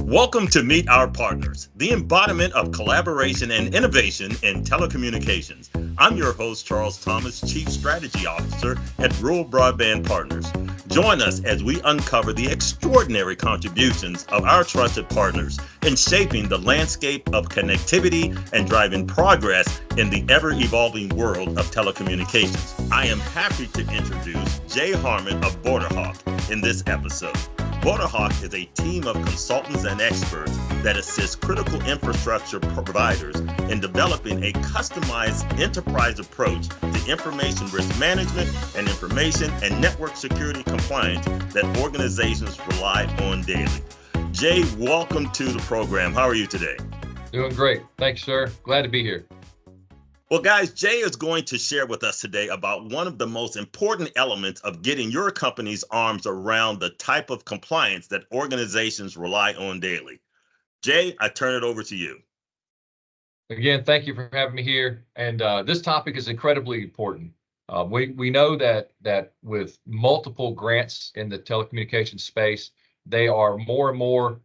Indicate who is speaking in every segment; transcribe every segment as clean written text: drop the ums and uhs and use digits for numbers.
Speaker 1: Welcome to Meet Our Partners, the embodiment of collaboration and innovation in telecommunications. I'm your host, Charles Thomas, Chief Strategy Officer at Rural Broadband Partners. Join us as we uncover the extraordinary contributions of our trusted partners in shaping the landscape of connectivity and driving progress in the ever-evolving world of telecommunications. I am happy to introduce Jay Harmon of BorderHawk in this episode. BorderHawk is a team of consultants and experts that assist critical infrastructure providers in developing a customized enterprise approach to information risk management and information and network security compliance that organizations rely on daily. Jay, welcome to the program. How are you today?
Speaker 2: Doing great. Thanks, sir. Glad to be here.
Speaker 1: Well, guys, Jay is going to share with us today about one of the most important elements of getting your company's arms around the type of compliance that organizations rely on daily. Jay, I turn it over to you.
Speaker 2: Again, thank you for having me here. And this topic is incredibly important. We know that with multiple grants in the telecommunications space, they are more and more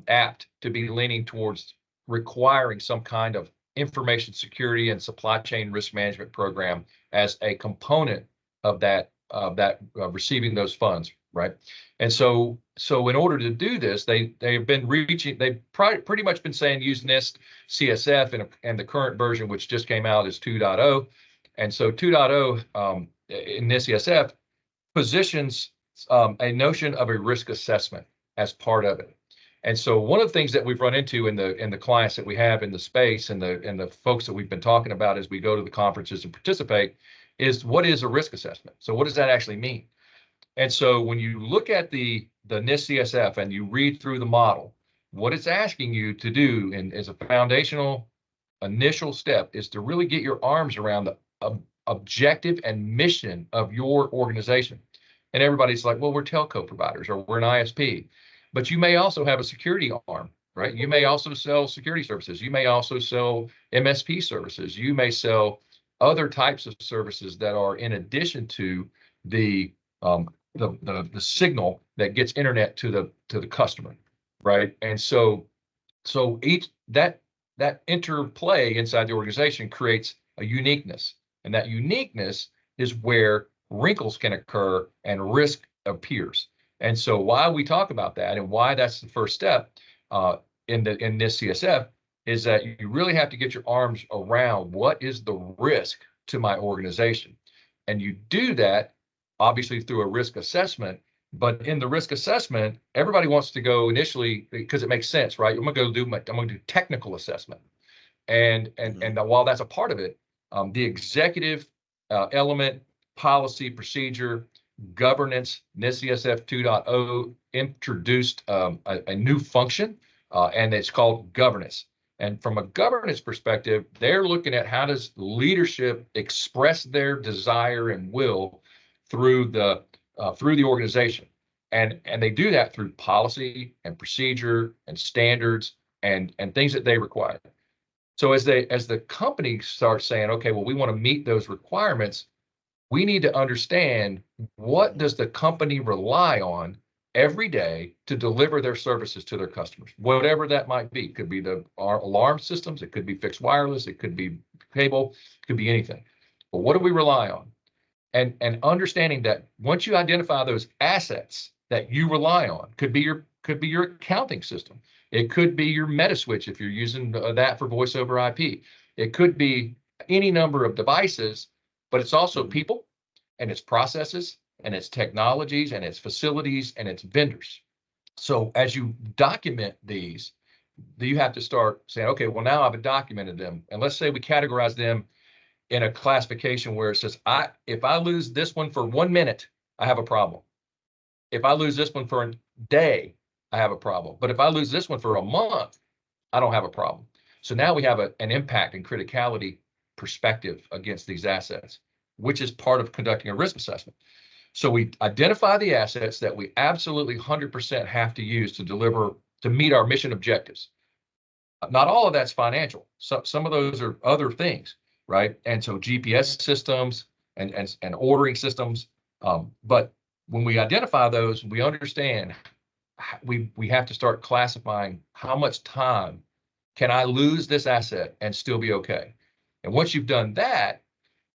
Speaker 2: apt to be leaning towards requiring some kind of information security and supply chain risk management program as a component of that receiving those funds, right? And so in order to do this, they've pretty much been saying use NIST CSF, and the current version, which just came out, is 2.0. And so 2.0 in NIST CSF positions a notion of a risk assessment as part of it. And so one of the things that we've run into in the clients that we have in the space and the folks that we've been talking about as we go to the conferences and participate is, what is a risk assessment? So what does that actually mean? And so when you look at the NIST CSF and you read through the model, what it's asking you to do as a foundational initial step is to really get your arms around the objective and mission of your organization. And everybody's like, well, we're telco providers or we're an ISP. But you may also have a security arm, right? You may also sell security services. You may also sell MSP services. You may sell other types of services that are in addition to the signal that gets internet to the customer, right? And so each that interplay inside the organization creates a uniqueness, and that uniqueness is where wrinkles can occur and risk appears. And so why we talk about that and why that's the first step in this CSF is that you really have to get your arms around what is the risk to my organization. And you do that obviously through a risk assessment. But in the risk assessment, everybody wants to go initially because it makes sense, right? I'm going to do technical assessment. And while that's a part of it, the executive element, policy, procedure, governance, NIST CSF 2.0 introduced a new function, and it's called governance. And from a governance perspective, they're looking at how does leadership express their desire and will through the organization, and they do that through policy and procedure and standards and things that they require. So as the company starts saying, okay, well, we want to meet those requirements, we need to understand, what does the company rely on every day to deliver their services to their customers, whatever that might be. It could be our alarm systems, it could be fixed wireless, it could be cable, it could be anything. But what do we rely on? And understanding that once you identify those assets that you rely on, could be your accounting system, it could be your Metaswitch if you're using that for voice over IP, it could be any number of devices. But it's also people, and it's processes, and it's technologies, and it's facilities, and it's vendors. So as you document these, you have to start saying, okay, well, now I've documented them. And let's say we categorize them in a classification where it says, if I lose this one for 1 minute, I have a problem. If I lose this one for a day, I have a problem. But if I lose this one for a month, I don't have a problem. So now we have an impact and criticality perspective against these assets, which is part of conducting a risk assessment. So we identify the assets that we absolutely 100% have to use to meet our mission objectives. Not all of that's financial. So some of those are other things, right? And so GPS systems and ordering systems. But when we identify those, we understand we have to start classifying how much time can I lose this asset and still be okay. And once you've done that,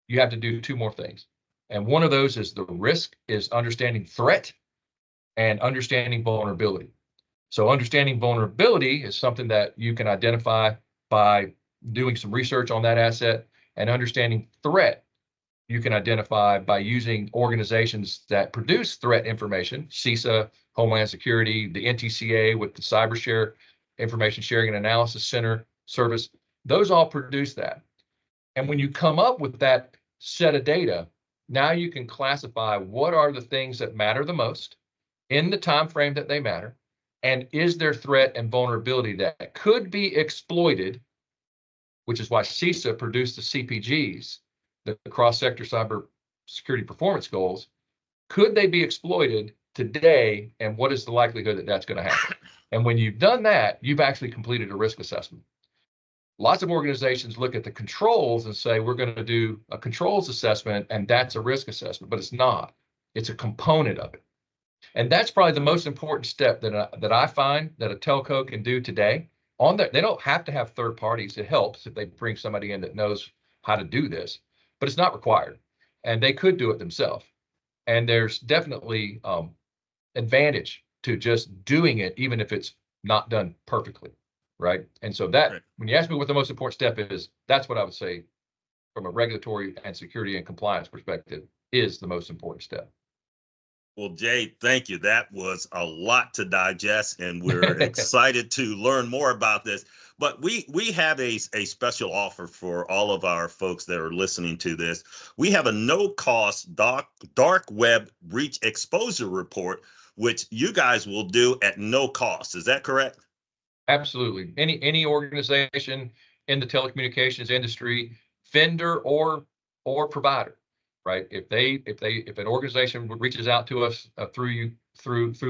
Speaker 2: you have to do two more things. And one of those is the risk is understanding threat and understanding vulnerability. So understanding vulnerability is something that you can identify by doing some research on that asset, and understanding threat you can identify by using organizations that produce threat information, CISA, Homeland Security, the NTCA with the Cyber Information Sharing and Analysis Center service. Those all produce that. And when you come up with that set of data, now you can classify what are the things that matter the most in the time frame that they matter, and is there threat and vulnerability that could be exploited, which is why CISA produced the CPGs, the cross-sector cyber security performance goals. Could they be exploited today, and what is the likelihood that that's going to happen? And when you've done that, you've actually completed a risk assessment. Lots of organizations look at the controls and say, we're going to do a controls assessment, and that's a risk assessment, but it's not. It's a component of it. And that's probably the most important step that I find that a telco can do today. They don't have to have third parties. It helps if they bring somebody in that knows how to do this, but it's not required. And they could do it themselves. And there's definitely advantage to just doing it, even if it's not done perfectly, right? And so that, right. When you ask me what the most important step is, that's what I would say from a regulatory and security and compliance perspective is the most important step.
Speaker 1: Well, Jay, thank you. That was a lot to digest, and we're excited to learn more about this. But we have a special offer for all of our folks that are listening to this. We have a no-cost dark web breach exposure report, which you guys will do at no cost. Is that correct?
Speaker 2: Absolutely. Any organization in the telecommunications industry, vendor or provider, right? If an organization reaches out to us through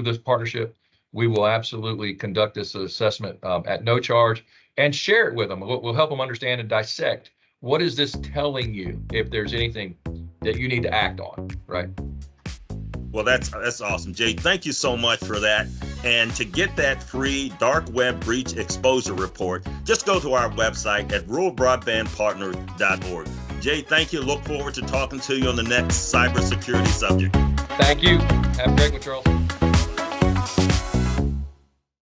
Speaker 2: this partnership, we will absolutely conduct this assessment at no charge and share it with them. We'll help them understand and dissect what is this telling you if there's anything that you need to act on, right?
Speaker 1: Well, that's awesome, Jay. Thank you so much for that. And to get that free dark web breach exposure report, just go to our website at ruralbroadbandpartners.org. Jay, thank you. Look forward to talking to you on the next cybersecurity subject.
Speaker 2: Thank you. Have a great one, Charles.